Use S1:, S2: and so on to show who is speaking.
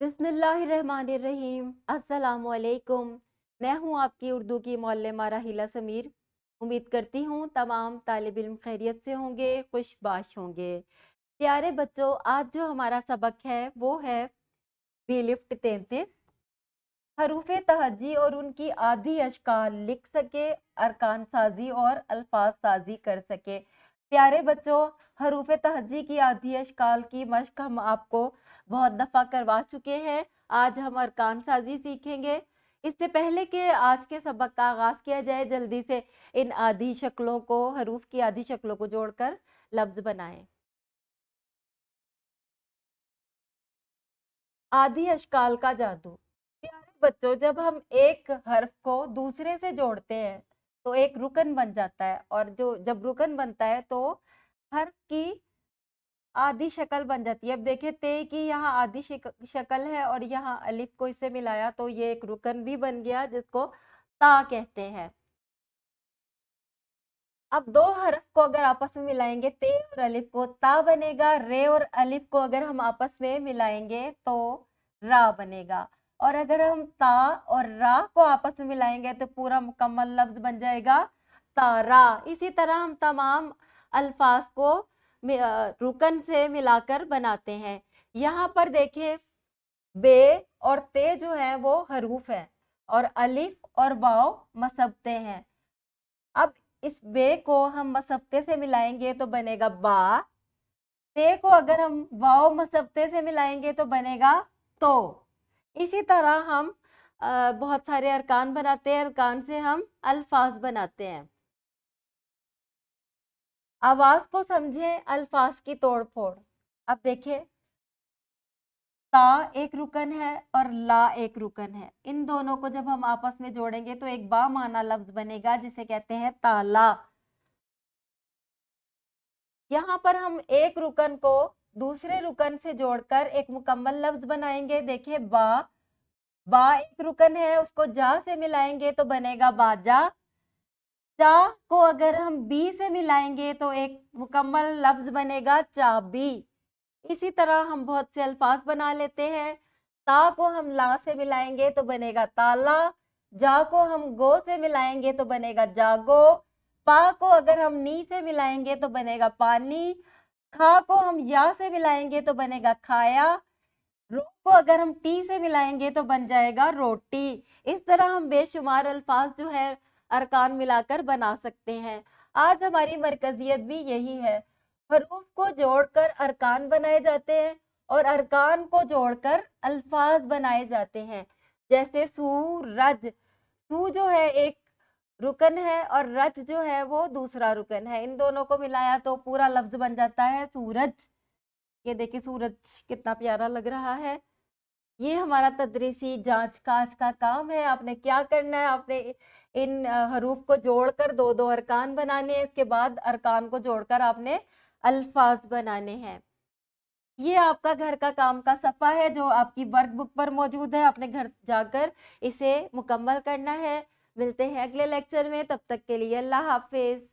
S1: बिस्मिल्लाहिर्रहमानिर्रहीम। अस्सलामुअलैकुम। मैं हूँ आपकी उर्दू की मौल्लमा राहिला समीर। उम्मीद करती हूँ तमाम तालिब इल्म खैरियत से होंगे, खुशबाश होंगे। प्यारे बच्चों, आज जो हमारा सबक है वो है बी लिफ्ट 33। हरूफ तहज्जी और उनकी आदि अशकाल लिख सके, अरकान साजी और अल्फाज साजी कर सके। प्यारे बच्चों, हरूफ तहज्जी की आदि अशकाल की मश्क हम आपको बहुत दफ़ा करवा चुके हैं। आज हम अरकान साजी सीखेंगे। इससे पहले कि आज के सबक का आगाज़ किया जाए, जल्दी से इन आदि शक्लों को, हरूफ की आदि शक्लों को जोड़कर लफ्ज़ बनाएं। आदि अशकाल का जादू। प्यारे बच्चों, जब हम एक हर्फ को दूसरे से जोड़ते हैं तो एक रुकन बन जाता है, और जो जब रुकन बनता है तो हर्फ की आधी शक्ल बन जाती है। अब देखिए, ते की यहाँ आधी शक्ल है और यहाँ अलिफ को इससे मिलाया तो ये एक रुकन भी बन गया जिसको ता कहते हैं। अब दो हर्फ को अगर आपस में मिलाएंगे, ते और अलिफ को, ता बनेगा। रे और अलिफ को अगर हम आपस में मिलाएंगे तो रा बनेगा। और अगर हम ता और रा को आपस में मिलाएंगे तो पूरा मुकम्मल लफ्ज बन जाएगा तारा। इसी तरह हम तमाम अल्फाज को रुकन से मिलाकर बनाते हैं। यहाँ पर देखिए, बे और ते जो है वो हरूफ है और अलिफ और वाव मसब्ते हैं। अब इस बे को हम मसब्ते से मिलाएंगे तो बनेगा बा। ते को अगर हम वाव मसब्ते से मिलाएंगे तो बनेगा तो। इसी तरह हम बहुत सारे अरकान बनाते हैं। अरकान से हम अल्फाज बनाते हैं। आवाज को समझें, अल्फाज की तोड़ फोड़। अब देखिए, ता एक रुकन है और ला एक रुकन है। इन दोनों को जब हम आपस में जोड़ेंगे तो एक बा माना लफ्ज बनेगा जिसे कहते हैं ताला। यहाँ पर हम एक रुकन को दूसरे रुकन से जोड़कर एक मुकम्मल लफ्ज बनाएंगे। देखिए, बा, बा एक रुकन है, उसको जा से मिलाएंगे तो बनेगा बाजा। चा को अगर हम बी से मिलाएंगे तो एक मुकम्मल लफ्ज बनेगा चाबी। इसी तरह हम बहुत से अल्फाज बना लेते हैं। ता को हम ला से मिलाएंगे तो बनेगा ताला। जा को हम गो से मिलाएंगे तो बनेगा जागो। पा को अगर हम नी से मिलाएंगे तो बनेगा पानी। खा को हम या से मिलाएंगे तो बनेगा खाया। रो को अगर हम टी से मिलाएंगे तो बन जाएगा रोटी। इस तरह हम बेशुमार अल्फाज जो है अरकान मिलाकर बना सकते हैं। आज हमारी मरकजियत भी यही है। हरूफ को जोड़कर अरकान बनाए जाते हैं और अरकान को जोड़कर अल्फाज बनाए जाते हैं। जैसे सूरज, सू जो है एक रुकन है और रज जो है वो दूसरा रुकन है। इन दोनों को मिलाया तो पूरा लफ्ज बन जाता है सूरज। ये देखिए, सूरज कितना प्यारा लग रहा है। ये हमारा तदरीसी जांच काज का काम है। आपने क्या करना है, आपने इन हरूफ को जोड़कर दो दो अरकान बनाने हैं। इसके बाद अरकान को जोड़कर आपने अल्फाज बनाने हैं। ये आपका घर का काम का सफ़ा है जो आपकी वर्क बुक पर मौजूद है। आपने घर जाकर इसे मुकम्मल करना है। मिलते हैं अगले लेक्चर में, तब तक के लिए अल्लाह हाफिज।